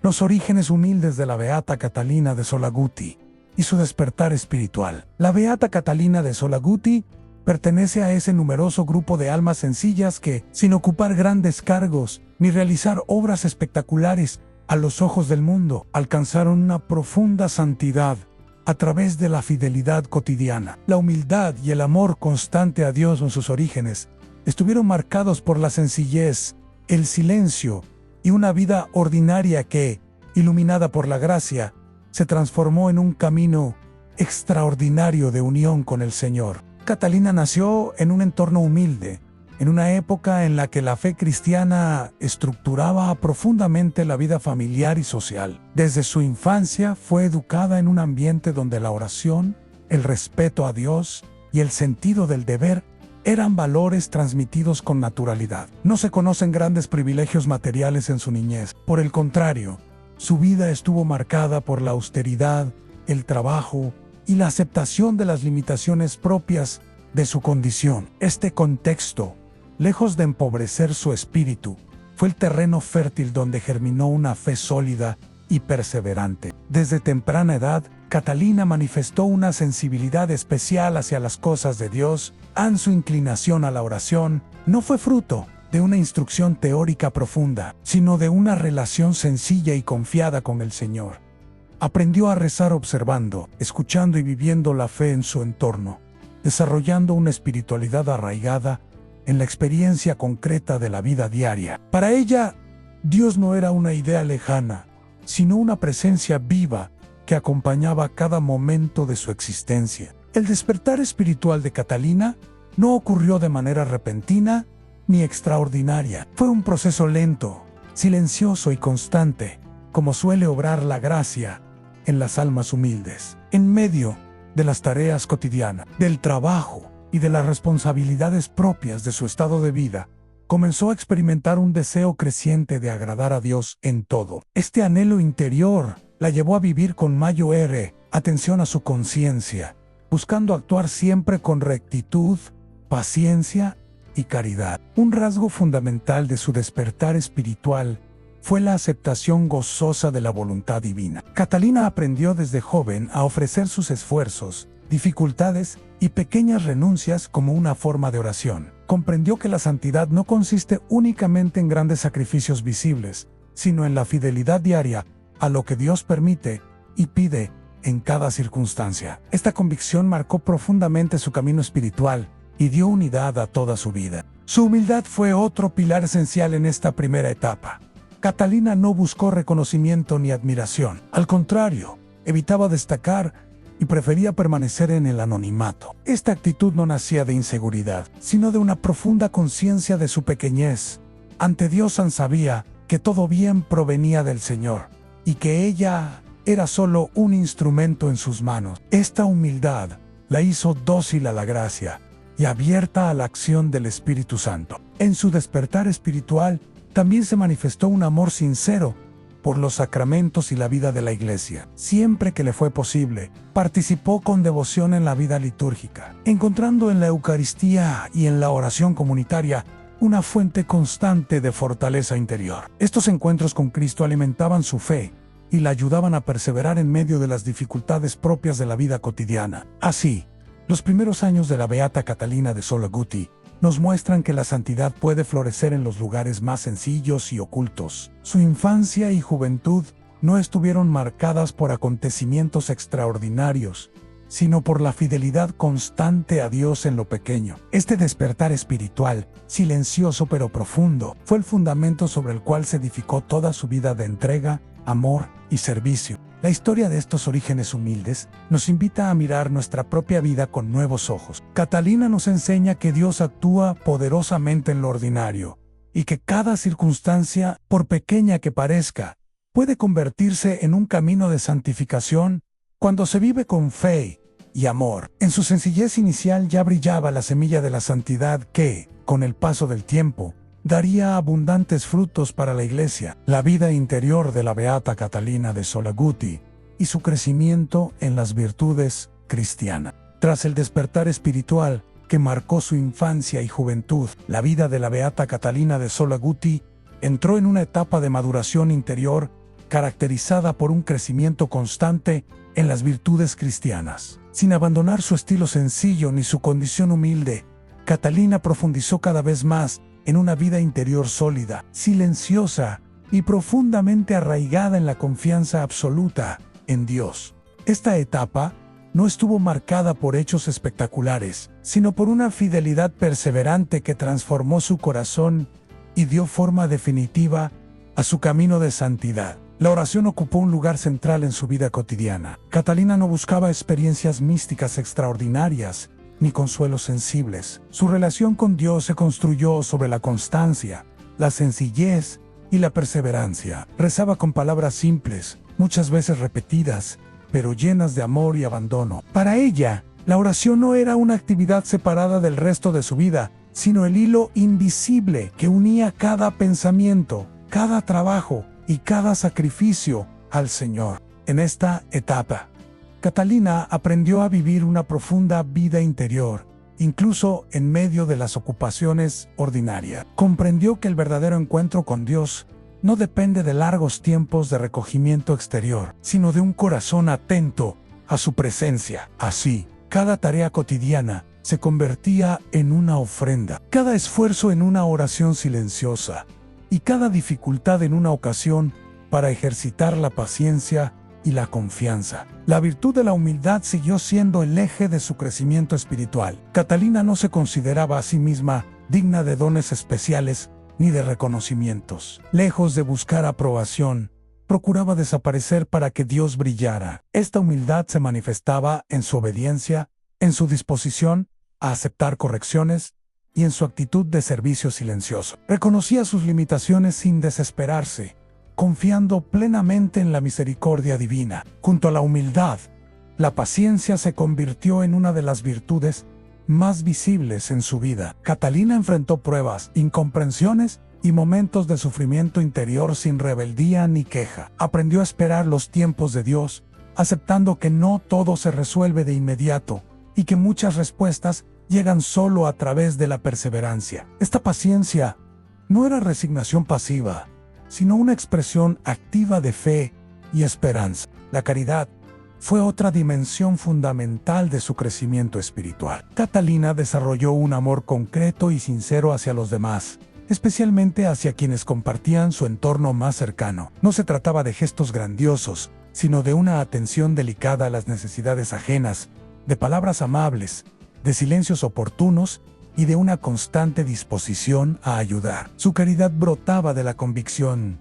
Los orígenes humildes de la Beata Catalina de Solaguti y su despertar espiritual. La Beata Catalina de Solaguti pertenece a ese numeroso grupo de almas sencillas que, sin ocupar grandes cargos ni realizar obras espectaculares a los ojos del mundo, alcanzaron una profunda santidad a través de la fidelidad cotidiana. La humildad y el amor constante a Dios en sus orígenes estuvieron marcados por la sencillez, el silencio y una vida ordinaria que, iluminada por la gracia, se transformó en un camino extraordinario de unión con el Señor. Catalina nació en un entorno humilde, en una época en la que la fe cristiana estructuraba profundamente la vida familiar y social. Desde su infancia fue educada en un ambiente donde la oración, el respeto a Dios y el sentido del deber eran valores transmitidos con naturalidad. No se conocen grandes privilegios materiales en su niñez. Por el contrario, su vida estuvo marcada por la austeridad, el trabajo y la aceptación de las limitaciones propias de su condición. Este contexto, lejos de empobrecer su espíritu, fue el terreno fértil donde germinó una fe sólida y perseverante. Desde temprana edad, Catalina manifestó una sensibilidad especial hacia las cosas de Dios. Su inclinación a la oración no fue fruto de una instrucción teórica profunda, sino de una relación sencilla y confiada con el Señor. Aprendió a rezar observando, escuchando y viviendo la fe en su entorno, desarrollando una espiritualidad arraigada en la experiencia concreta de la vida diaria. Para ella, Dios no era una idea lejana, sino una presencia viva que acompañaba cada momento de su existencia. El despertar espiritual de Catalina no ocurrió de manera repentina ni extraordinaria. Fue un proceso lento, silencioso y constante, como suele obrar la gracia en las almas humildes. En medio de las tareas cotidianas, del trabajo y de las responsabilidades propias de su estado de vida, comenzó a experimentar un deseo creciente de agradar a Dios en todo. Este anhelo interior la llevó a vivir con mayor atención a su conciencia, buscando actuar siempre con rectitud, paciencia y caridad. Un rasgo fundamental de su despertar espiritual fue la aceptación gozosa de la voluntad divina. Catalina aprendió desde joven a ofrecer sus esfuerzos, dificultades y pequeñas renuncias como una forma de oración. Comprendió que la santidad no consiste únicamente en grandes sacrificios visibles, sino en la fidelidad diaria a lo que Dios permite y pide en cada circunstancia. Esta convicción marcó profundamente su camino espiritual y dio unidad a toda su vida. Su humildad fue otro pilar esencial en esta primera etapa. Catalina no buscó reconocimiento ni admiración. Al contrario, evitaba destacar y prefería permanecer en el anonimato. Esta actitud no nacía de inseguridad, sino de una profunda conciencia de su pequeñez. Ante Dios sabía que todo bien provenía del Señor y que ella era solo un instrumento en sus manos. Esta humildad la hizo dócil a la gracia y abierta a la acción del Espíritu Santo. En su despertar espiritual también se manifestó un amor sincero por los sacramentos y la vida de la Iglesia. Siempre que le fue posible, participó con devoción en la vida litúrgica, encontrando en la Eucaristía y en la oración comunitaria una fuente constante de fortaleza interior. Estos encuentros con Cristo alimentaban su fe y la ayudaban a perseverar en medio de las dificultades propias de la vida cotidiana. Así, los primeros años de la Beata Catalina de Solaguti nos muestran que la santidad puede florecer en los lugares más sencillos y ocultos. Su infancia y juventud no estuvieron marcadas por acontecimientos extraordinarios, sino por la fidelidad constante a Dios en lo pequeño. Este despertar espiritual, silencioso pero profundo, fue el fundamento sobre el cual se edificó toda su vida de entrega, amor y servicio. La historia de estos orígenes humildes nos invita a mirar nuestra propia vida con nuevos ojos. Catalina nos enseña que Dios actúa poderosamente en lo ordinario y que cada circunstancia, por pequeña que parezca, puede convertirse en un camino de santificación cuando se vive con fe y amor. En su sencillez inicial ya brillaba la semilla de la santidad que, con el paso del tiempo, daría abundantes frutos para la Iglesia. La vida interior de la Beata Catalina de Solaguti y su crecimiento en las virtudes cristianas. Tras el despertar espiritual que marcó su infancia y juventud, la vida de la Beata Catalina de Solaguti entró en una etapa de maduración interior caracterizada por un crecimiento constante en las virtudes cristianas. Sin abandonar su estilo sencillo ni su condición humilde, Catalina profundizó cada vez más en una vida interior sólida, silenciosa y profundamente arraigada en la confianza absoluta en Dios. Esta etapa no estuvo marcada por hechos espectaculares, sino por una fidelidad perseverante que transformó su corazón y dio forma definitiva a su camino de santidad. La oración ocupó un lugar central en su vida cotidiana. Catalina no buscaba experiencias místicas extraordinarias ni consuelos sensibles. Su relación con Dios se construyó sobre la constancia, la sencillez y la perseverancia. Rezaba con palabras simples, muchas veces repetidas, pero llenas de amor y abandono. Para ella, la oración no era una actividad separada del resto de su vida, sino el hilo invisible que unía cada pensamiento, cada trabajo y cada sacrificio al Señor. En esta etapa, Catalina aprendió a vivir una profunda vida interior, incluso en medio de las ocupaciones ordinarias. Comprendió que el verdadero encuentro con Dios no depende de largos tiempos de recogimiento exterior, sino de un corazón atento a su presencia. Así, cada tarea cotidiana se convertía en una ofrenda, cada esfuerzo en una oración silenciosa y cada dificultad en una ocasión para ejercitar la paciencia y la confianza. La virtud de la humildad siguió siendo el eje de su crecimiento espiritual. Catalina no se consideraba a sí misma digna de dones especiales ni de reconocimientos. Lejos de buscar aprobación, procuraba desaparecer para que Dios brillara. Esta humildad se manifestaba en su obediencia, en su disposición a aceptar correcciones y en su actitud de servicio silencioso. Reconocía sus limitaciones sin desesperarse, confiando plenamente en la misericordia divina. Junto a la humildad, la paciencia se convirtió en una de las virtudes más visibles en su vida. Catalina enfrentó pruebas, incomprensiones y momentos de sufrimiento interior sin rebeldía ni queja. Aprendió a esperar los tiempos de Dios, aceptando que no todo se resuelve de inmediato y que muchas respuestas llegan solo a través de la perseverancia. Esta paciencia no era resignación pasiva, sino una expresión activa de fe y esperanza. La caridad fue otra dimensión fundamental de su crecimiento espiritual. Catalina desarrolló un amor concreto y sincero hacia los demás, especialmente hacia quienes compartían su entorno más cercano. No se trataba de gestos grandiosos, sino de una atención delicada a las necesidades ajenas, de palabras amables, de silencios oportunos y de una constante disposición a ayudar. Su caridad brotaba de la convicción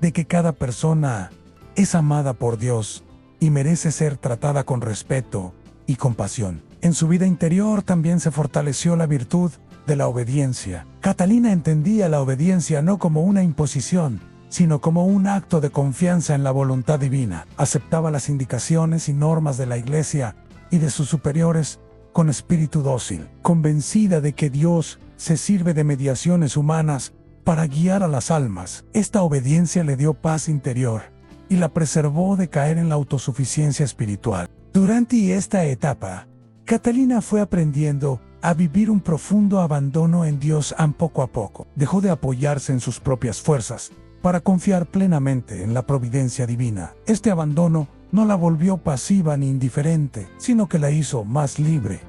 de que cada persona es amada por Dios y merece ser tratada con respeto y compasión. En su vida interior también se fortaleció la virtud de la obediencia. Catalina entendía la obediencia no como una imposición, sino como un acto de confianza en la voluntad divina. Aceptaba las indicaciones y normas de la Iglesia y de sus superiores con espíritu dócil, convencida de que Dios se sirve de mediaciones humanas para guiar a las almas. Esta obediencia le dio paz interior y la preservó de caer en la autosuficiencia espiritual. Durante esta etapa, Catalina fue aprendiendo a vivir un profundo abandono en Dios poco a poco. Dejó de apoyarse en sus propias fuerzas para confiar plenamente en la providencia divina. Este abandono no la volvió pasiva ni indiferente, sino que la hizo más libre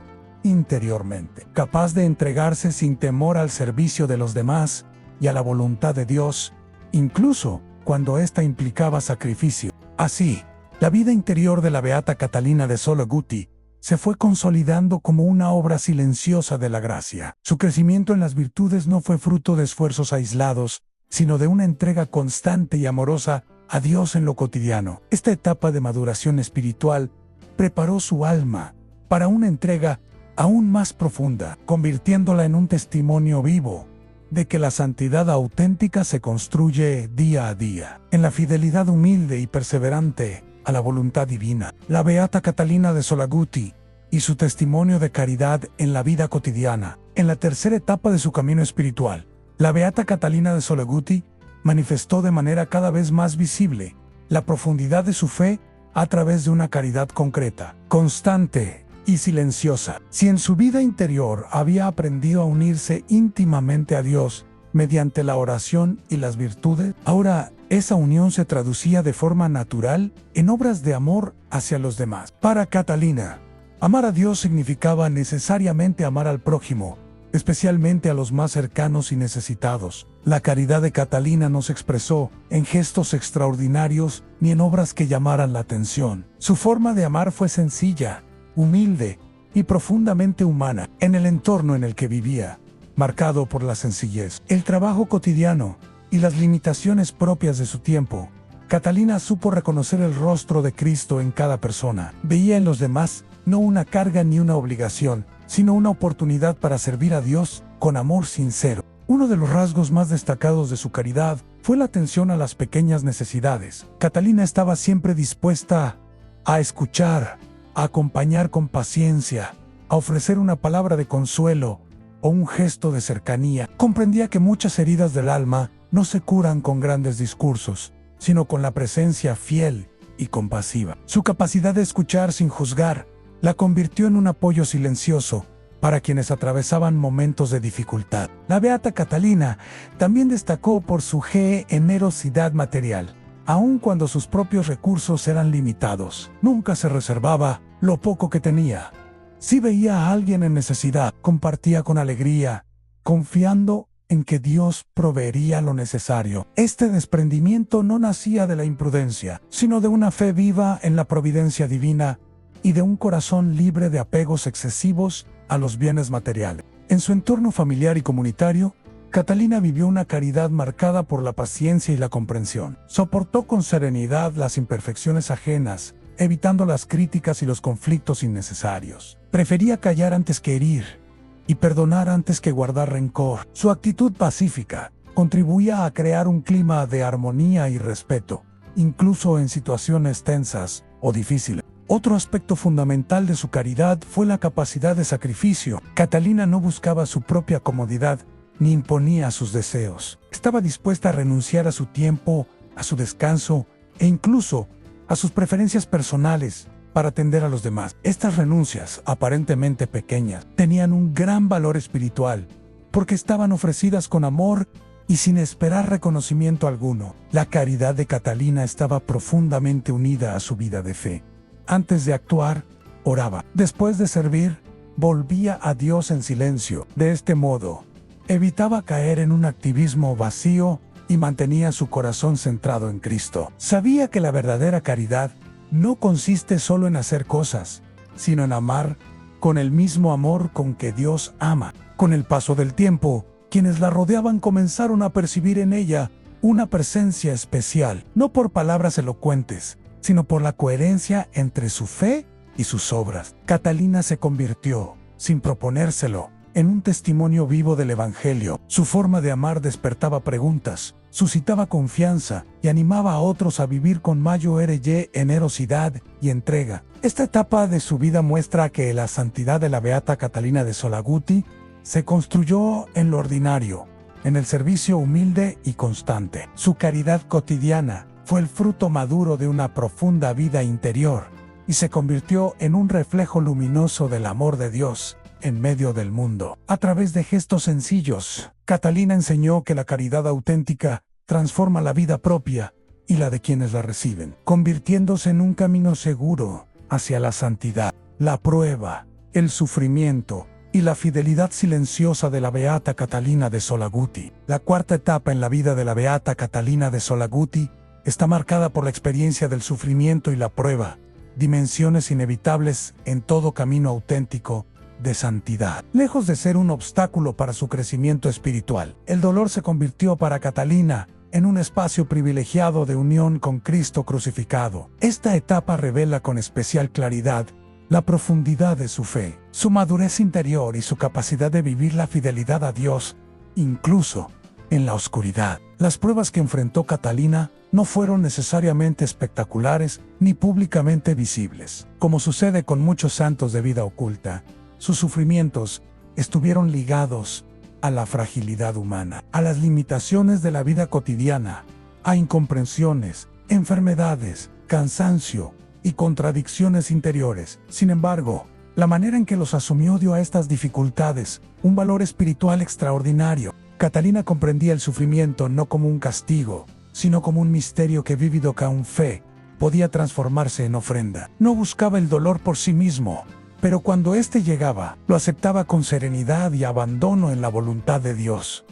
interiormente, capaz de entregarse sin temor al servicio de los demás y a la voluntad de Dios, incluso cuando ésta implicaba sacrificio. Así, la vida interior de la beata Catalina de Solaguti se fue consolidando como una obra silenciosa de la gracia. Su crecimiento en las virtudes no fue fruto de esfuerzos aislados, sino de una entrega constante y amorosa a Dios en lo cotidiano. Esta etapa de maduración espiritual preparó su alma para una entrega aún más profunda, convirtiéndola en un testimonio vivo de que la santidad auténtica se construye día a día, en la fidelidad humilde y perseverante a la voluntad divina. La beata Catalina de Solaguti y su testimonio de caridad en la vida cotidiana. En la tercera etapa de su camino espiritual, la beata Catalina de Solaguti manifestó de manera cada vez más visible la profundidad de su fe a través de una caridad concreta, constante y silenciosa. Si en su vida interior había aprendido a unirse íntimamente a Dios mediante la oración y las virtudes, ahora Esa unión se traducía de forma natural en obras de amor hacia los demás. Para Catalina, amar a Dios significaba necesariamente amar al prójimo, especialmente a los más cercanos y necesitados. La caridad de Catalina no se expresó en gestos extraordinarios ni en obras que llamaran la atención. Su forma de amar fue sencilla, humilde y profundamente humana. En el entorno en el que vivía, marcado por la sencillez, el trabajo cotidiano y las limitaciones propias de su tiempo, Catalina supo reconocer el rostro de Cristo en cada persona. Veía en los demás no una carga ni una obligación, sino una oportunidad para servir a Dios con amor sincero. Uno de los rasgos más destacados de su caridad fue la atención a las pequeñas necesidades. Catalina estaba siempre dispuesta a escuchar, a acompañar con paciencia, a ofrecer una palabra de consuelo o un gesto de cercanía. Comprendía que muchas heridas del alma no se curan con grandes discursos, sino con la presencia fiel y compasiva. Su capacidad de escuchar sin juzgar la convirtió en un apoyo silencioso para quienes atravesaban momentos de dificultad. La beata Catalina también destacó por su generosidad material. Aun cuando sus propios recursos eran limitados, nunca se reservaba lo poco que tenía. Si veía a alguien en necesidad, compartía con alegría, confiando en que Dios proveería lo necesario. Este desprendimiento no nacía de la imprudencia, sino de una fe viva en la providencia divina y de un corazón libre de apegos excesivos a los bienes materiales. En su entorno familiar y comunitario, Catalina vivió una caridad marcada por la paciencia y la comprensión. Soportó con serenidad las imperfecciones ajenas, evitando las críticas y los conflictos innecesarios. Prefería callar antes que herir y perdonar antes que guardar rencor. Su actitud pacífica contribuía a crear un clima de armonía y respeto, incluso en situaciones tensas o difíciles. Otro aspecto fundamental de su caridad fue la capacidad de sacrificio. Catalina no buscaba su propia comodidad ni imponía sus deseos. Estaba dispuesta a renunciar a su tiempo, a su descanso e incluso a sus preferencias personales para atender a los demás. Estas renuncias, aparentemente pequeñas, tenían un gran valor espiritual porque estaban ofrecidas con amor y sin esperar reconocimiento alguno. La caridad de Catalina estaba profundamente unida a su vida de fe. Antes de actuar, oraba. Después de servir, volvía a Dios en silencio. De este modo, evitaba caer en un activismo vacío y mantenía su corazón centrado en Cristo. Sabía que la verdadera caridad no consiste solo en hacer cosas, sino en amar con el mismo amor con que Dios ama. Con el paso del tiempo, quienes la rodeaban comenzaron a percibir en ella una presencia especial, no por palabras elocuentes, sino por la coherencia entre su fe y sus obras. Catalina se convirtió, sin proponérselo, en un testimonio vivo del Evangelio. Su forma de amar despertaba preguntas, suscitaba confianza y animaba a otros a vivir con mayor generosidad y entrega. Esta etapa de su vida muestra que la santidad de la beata Catalina de Solaguti se construyó en lo ordinario, en el servicio humilde y constante. Su caridad cotidiana fue el fruto maduro de una profunda vida interior y se convirtió en un reflejo luminoso del amor de Dios en medio del mundo. A través de gestos sencillos, Catalina enseñó que la caridad auténtica transforma la vida propia y la de quienes la reciben, convirtiéndose en un camino seguro hacia la santidad. La prueba, el sufrimiento y la fidelidad silenciosa de la beata Catalina de Solaguti. La cuarta etapa en la vida de la beata Catalina de Solaguti está marcada por la experiencia del sufrimiento y la prueba, dimensiones inevitables en todo camino auténtico de santidad. Lejos de ser un obstáculo para su crecimiento espiritual, el dolor se convirtió para Catalina en un espacio privilegiado de unión con Cristo crucificado. Esta etapa revela con especial claridad la profundidad de su fe, su madurez interior y su capacidad de vivir la fidelidad a Dios, incluso en la oscuridad. Las pruebas que enfrentó Catalina no fueron necesariamente espectaculares ni públicamente visibles. Como sucede con muchos santos de vida oculta, sus sufrimientos estuvieron ligados a la fragilidad humana, a las limitaciones de la vida cotidiana, a incomprensiones, enfermedades, cansancio y contradicciones interiores. Sin embargo, la manera en que los asumió dio a estas dificultades un valor espiritual extraordinario. Catalina comprendía el sufrimiento no como un castigo, sino como un misterio que vívido con fe podía transformarse en ofrenda. No buscaba el dolor por sí mismo, pero cuando éste llegaba, lo aceptaba con serenidad y abandono en la voluntad de Dios.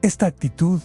Esta actitud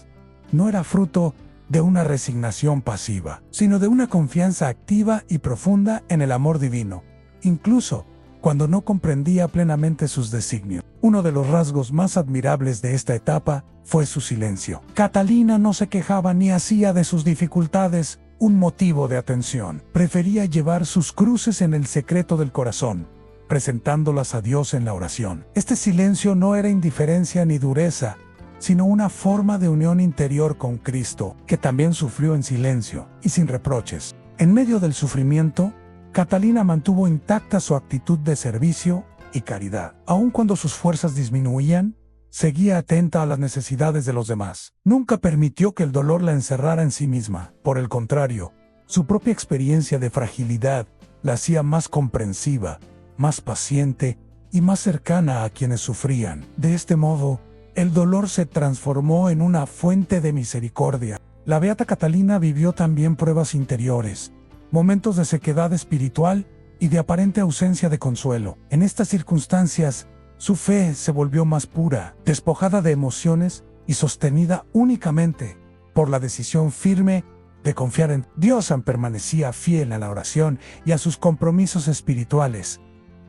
no era fruto de una resignación pasiva, sino de una confianza activa y profunda en el amor divino, incluso cuando no comprendía plenamente sus designios. Uno de los rasgos más admirables de esta etapa fue su silencio. Catalina no se quejaba ni hacía de sus dificultades un motivo de atención. Prefería llevar sus cruces en el secreto del corazón, presentándolas a Dios en la oración. Este silencio no era indiferencia ni dureza, sino una forma de unión interior con Cristo, que también sufrió en silencio y sin reproches. En medio del sufrimiento, Catalina mantuvo intacta su actitud de servicio y caridad. Aun cuando sus fuerzas disminuían, seguía atenta a las necesidades de los demás. Nunca permitió que el dolor la encerrara en sí misma. Por el contrario, su propia experiencia de fragilidad la hacía más comprensiva, más paciente y más cercana a quienes sufrían. De este modo, el dolor se transformó en una fuente de misericordia. La beata Catalina vivió también pruebas interiores, momentos de sequedad espiritual y de aparente ausencia de consuelo. En estas circunstancias, su fe se volvió más pura, despojada de emociones y sostenida únicamente por la decisión firme de confiar en Dios. Permanecía fiel a la oración y a sus compromisos espirituales,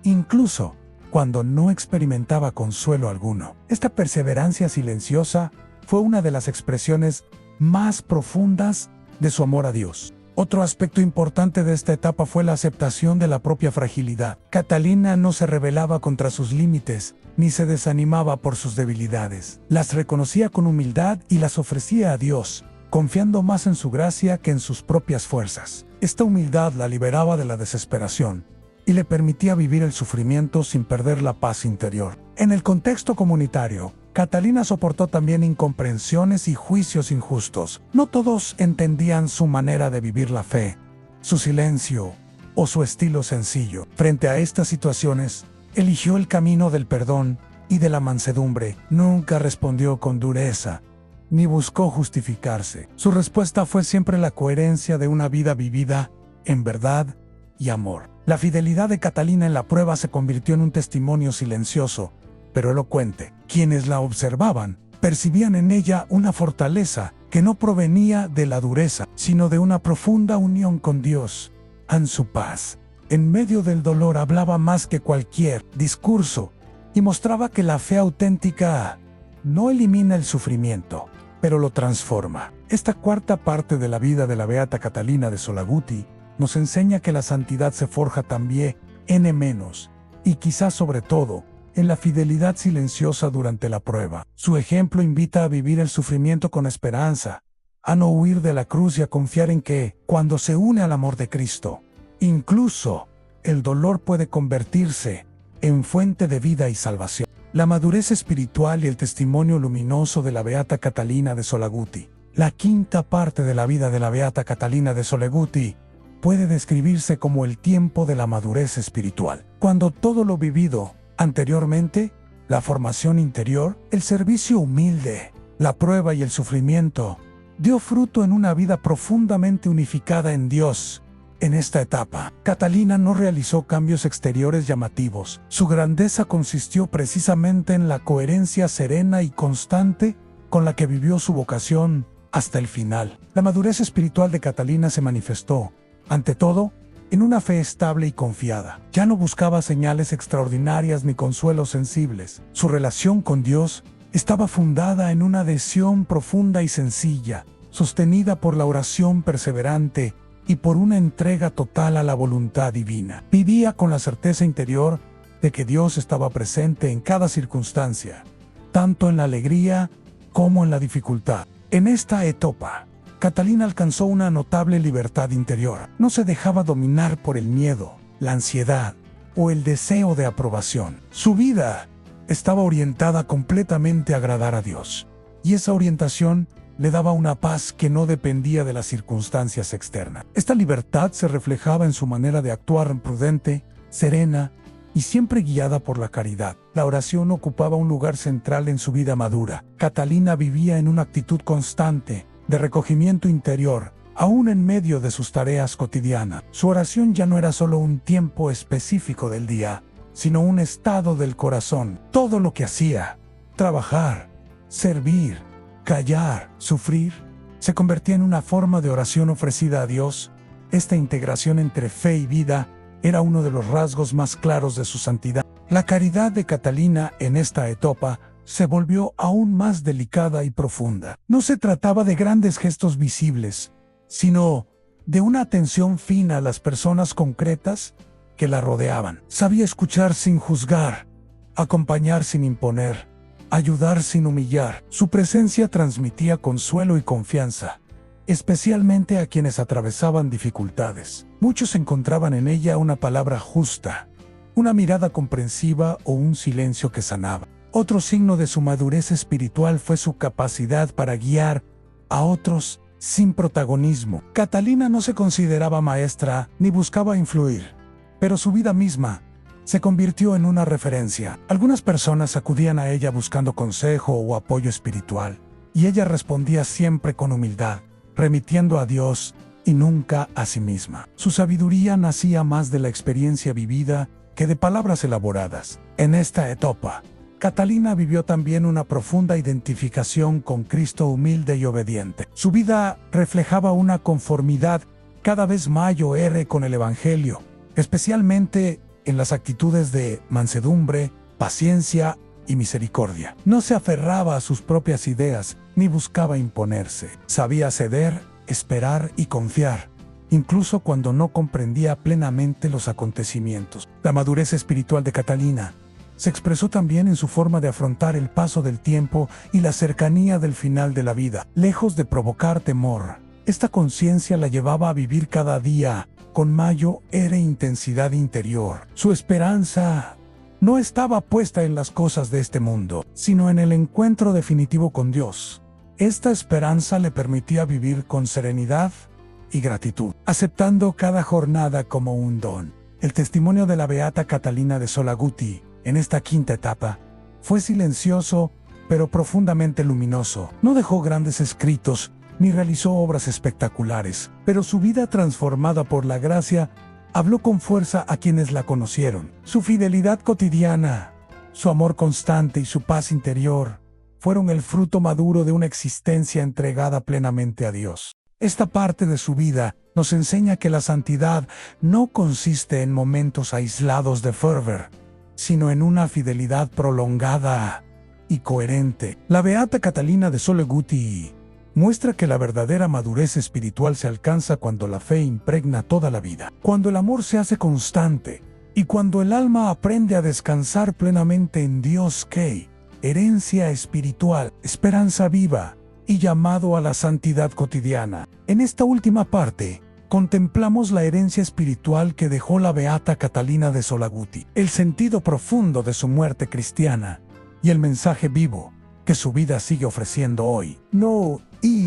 incluso cuando no experimentaba consuelo alguno. Esta perseverancia silenciosa fue una de las expresiones más profundas de su amor a Dios. Otro aspecto importante de esta etapa fue la aceptación de la propia fragilidad. Catalina no se rebelaba contra sus límites, ni se desanimaba por sus debilidades. Las reconocía con humildad y las ofrecía a Dios, confiando más en su gracia que en sus propias fuerzas. Esta humildad la liberaba de la desesperación y le permitía vivir el sufrimiento sin perder la paz interior. En el contexto comunitario, Catalina soportó también incomprensiones y juicios injustos. No todos entendían su manera de vivir la fe, su silencio o su estilo sencillo. Frente a estas situaciones, eligió el camino del perdón y de la mansedumbre. Nunca respondió con dureza, ni buscó justificarse. Su respuesta fue siempre la coherencia de una vida vivida en verdad y amor. La fidelidad de Catalina en la prueba se convirtió en un testimonio silencioso, pero elocuente. Quienes la observaban percibían en ella una fortaleza que no provenía de la dureza, sino de una profunda unión con Dios, en su paz. En medio del dolor hablaba más que cualquier discurso y mostraba que la fe auténtica no elimina el sufrimiento, pero lo transforma. Esta cuarta parte de la vida de la beata Catalina de Solaguti nos enseña que la santidad se forja también y quizás sobre todo, en la fidelidad silenciosa durante la prueba. Su ejemplo invita a vivir el sufrimiento con esperanza, a no huir de la cruz y a confiar en que, cuando se une al amor de Cristo, incluso el dolor puede convertirse en fuente de vida y salvación. La madurez espiritual y el testimonio luminoso de la beata Catalina de Solaguti. La quinta parte de la vida de la beata Catalina de Solaguti puede describirse como el tiempo de la madurez espiritual. Cuando todo lo vivido anteriormente, la formación interior, el servicio humilde, la prueba y el sufrimiento, dio fruto en una vida profundamente unificada en Dios. En esta etapa, Catalina no realizó cambios exteriores llamativos. Su grandeza consistió precisamente en la coherencia serena y constante con la que vivió su vocación hasta el final. La madurez espiritual de Catalina se manifestó, ante todo, en una fe estable y confiada. Ya no buscaba señales extraordinarias ni consuelos sensibles. Su relación con Dios estaba fundada en una adhesión profunda y sencilla, sostenida por la oración perseverante y por una entrega total a la voluntad divina. Vivía con la certeza interior de que Dios estaba presente en cada circunstancia, tanto en la alegría como en la dificultad. En esta etapa, Catalina alcanzó una notable libertad interior. No se dejaba dominar por el miedo, la ansiedad o el deseo de aprobación. Su vida estaba orientada completamente a agradar a Dios, y esa orientación le daba una paz que no dependía de las circunstancias externas. Esta libertad se reflejaba en su manera de actuar prudente, serena y siempre guiada por la caridad. La oración ocupaba un lugar central en su vida madura. Catalina vivía en una actitud constante de recogimiento interior, aún en medio de sus tareas cotidianas. Su oración ya no era solo un tiempo específico del día, sino un estado del corazón. Todo lo que hacía, trabajar, servir, callar, sufrir, se convertía en una forma de oración ofrecida a Dios. Esta integración entre fe y vida era uno de los rasgos más claros de su santidad. La caridad de Catalina en esta etapa se volvió aún más delicada y profunda. No se trataba de grandes gestos visibles, sino de una atención fina a las personas concretas que la rodeaban. Sabía escuchar sin juzgar, acompañar sin imponer, ayudar sin humillar. Su presencia transmitía consuelo y confianza, especialmente a quienes atravesaban dificultades. Muchos encontraban en ella una palabra justa, una mirada comprensiva o un silencio que sanaba. Otro signo de su madurez espiritual fue su capacidad para guiar a otros sin protagonismo. Catalina no se consideraba maestra ni buscaba influir, pero su vida misma se convirtió en una referencia. Algunas personas acudían a ella buscando consejo o apoyo espiritual, y ella respondía siempre con humildad, remitiendo a Dios y nunca a sí misma. Su sabiduría nacía más de la experiencia vivida que de palabras elaboradas. En esta etapa, Catalina vivió también una profunda identificación con Cristo humilde y obediente. Su vida reflejaba una conformidad cada vez mayor con el Evangelio, especialmente en las actitudes de mansedumbre, paciencia y misericordia. No se aferraba a sus propias ideas ni buscaba imponerse. Sabía ceder, esperar y confiar, incluso cuando no comprendía plenamente los acontecimientos. La madurez espiritual de Catalina se expresó también en su forma de afrontar el paso del tiempo y la cercanía del final de la vida. Lejos de provocar temor, esta conciencia la llevaba a vivir cada día con mayor intensidad interior. Su esperanza no estaba puesta en las cosas de este mundo, sino en el encuentro definitivo con Dios. Esta esperanza le permitía vivir con serenidad y gratitud, aceptando cada jornada como un don. El testimonio de la beata Catalina de Solaguti en esta quinta etapa fue silencioso pero profundamente luminoso. No dejó grandes escritos ni realizó obras espectaculares, pero su vida transformada por la gracia habló con fuerza a quienes la conocieron. Su fidelidad cotidiana, su amor constante y su paz interior fueron el fruto maduro de una existencia entregada plenamente a Dios. Esta parte de su vida nos enseña que la santidad no consiste en momentos aislados de fervor, sino en una fidelidad prolongada y coherente. La beata Catalina de Solaguti muestra que la verdadera madurez espiritual se alcanza cuando la fe impregna toda la vida, cuando el amor se hace constante y cuando el alma aprende a descansar plenamente en Dios, que herencia espiritual, esperanza viva y llamado a la santidad cotidiana. En esta última parte, contemplamos la herencia espiritual que dejó la beata Catalina de Solaguti, el sentido profundo de su muerte cristiana y el mensaje vivo que su vida sigue ofreciendo hoy. No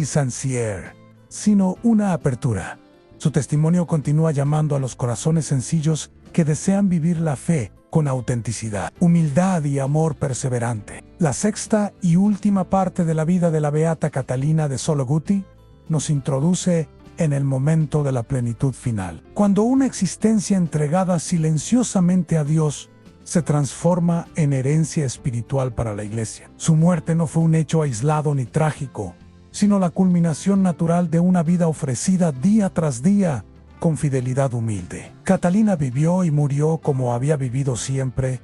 sincere, sino una apertura. Su testimonio continúa llamando a los corazones sencillos que desean vivir la fe con autenticidad, humildad y amor perseverante. La sexta y última parte de la vida de la beata Catalina de Solaguti nos introduce en el momento de la plenitud final, cuando una existencia entregada silenciosamente a Dios se transforma en herencia espiritual para la Iglesia. Su muerte no fue un hecho aislado ni trágico, sino la culminación natural de una vida ofrecida día tras día con fidelidad humilde. Catalina vivió y murió como había vivido siempre,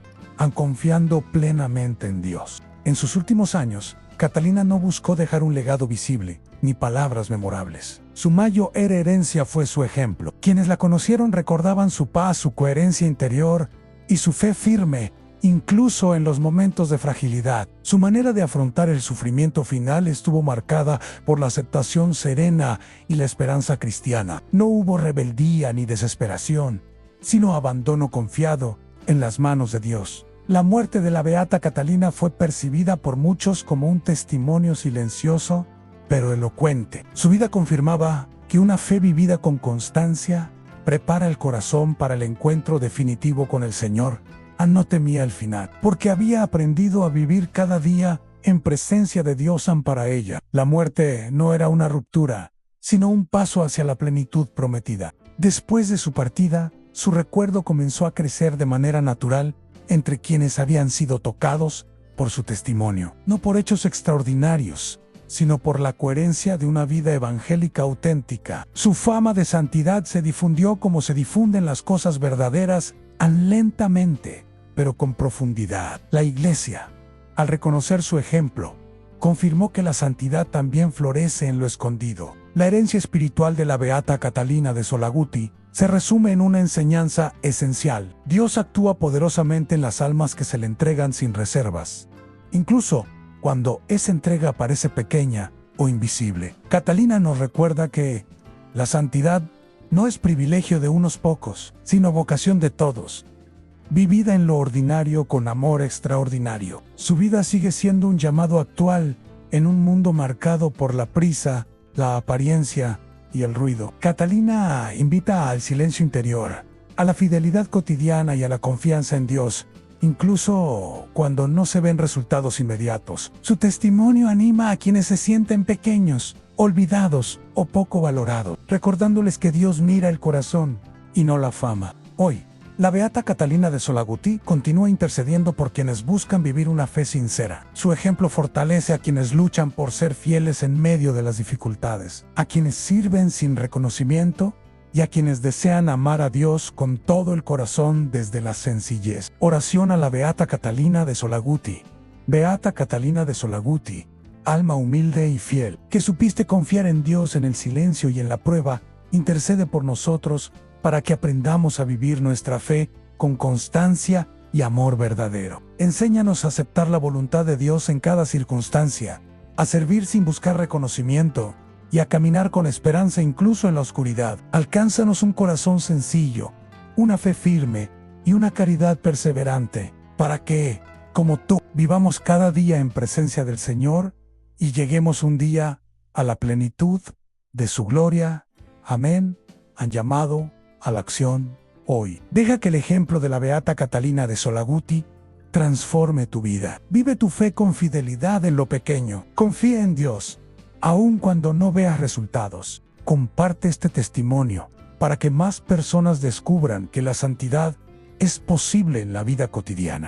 confiando plenamente en Dios. En sus últimos años, Catalina no buscó dejar un legado visible, ni palabras memorables. Su mayor herencia fue su ejemplo. Quienes la conocieron recordaban su paz, su coherencia interior y su fe firme, incluso en los momentos de fragilidad. Su manera de afrontar el sufrimiento final estuvo marcada por la aceptación serena y la esperanza cristiana. No hubo rebeldía ni desesperación, sino abandono confiado en las manos de Dios. La muerte de la beata Catalina fue percibida por muchos como un testimonio silencioso, pero elocuente. Su vida confirmaba que una fe vivida con constancia prepara el corazón para el encuentro definitivo con el Señor. No temía el final, porque había aprendido a vivir cada día en presencia de Dios para ella. La muerte no era una ruptura, sino un paso hacia la plenitud prometida. Después de su partida, su recuerdo comenzó a crecer de manera natural entre quienes habían sido tocados por su testimonio, no por hechos extraordinarios, sino por la coherencia de una vida evangélica auténtica. Su fama de santidad se difundió como se difunden las cosas verdaderas, lentamente, pero con profundidad. La Iglesia, al reconocer su ejemplo, confirmó que la santidad también florece en lo escondido. La herencia espiritual de la beata Catalina de Solaguti se resume en una enseñanza esencial. Dios actúa poderosamente en las almas que se le entregan sin reservas, incluso cuando esa entrega parece pequeña o invisible. Catalina nos recuerda que la santidad no es privilegio de unos pocos, sino vocación de todos, vivida en lo ordinario con amor extraordinario. Su vida sigue siendo un llamado actual en un mundo marcado por la prisa, la apariencia y el ruido. Catalina invita al silencio interior, a la fidelidad cotidiana y a la confianza en Dios, incluso cuando no se ven resultados inmediatos. Su testimonio anima a quienes se sienten pequeños, olvidados o poco valorados, recordándoles que Dios mira el corazón y no la fama. Hoy, la beata Catalina de Solaguti continúa intercediendo por quienes buscan vivir una fe sincera. Su ejemplo fortalece a quienes luchan por ser fieles en medio de las dificultades, a quienes sirven sin reconocimiento y a quienes desean amar a Dios con todo el corazón desde la sencillez. Oración a la beata Catalina de Solaguti. Beata Catalina de Solaguti, alma humilde y fiel, que supiste confiar en Dios en el silencio y en la prueba, intercede por nosotros para que aprendamos a vivir nuestra fe con constancia y amor verdadero. Enséñanos a aceptar la voluntad de Dios en cada circunstancia, a servir sin buscar reconocimiento y a caminar con esperanza incluso en la oscuridad. Alcánzanos un corazón sencillo, una fe firme y una caridad perseverante, para que, como tú, vivamos cada día en presencia del Señor y lleguemos un día a la plenitud de su gloria. Amén. Han llamado a la acción hoy. Deja que el ejemplo de la beata Catalina de Solaguti transforme tu vida. Vive tu fe con fidelidad en lo pequeño. Confía en Dios, aun cuando no veas resultados. Comparte este testimonio para que más personas descubran que la santidad es posible en la vida cotidiana.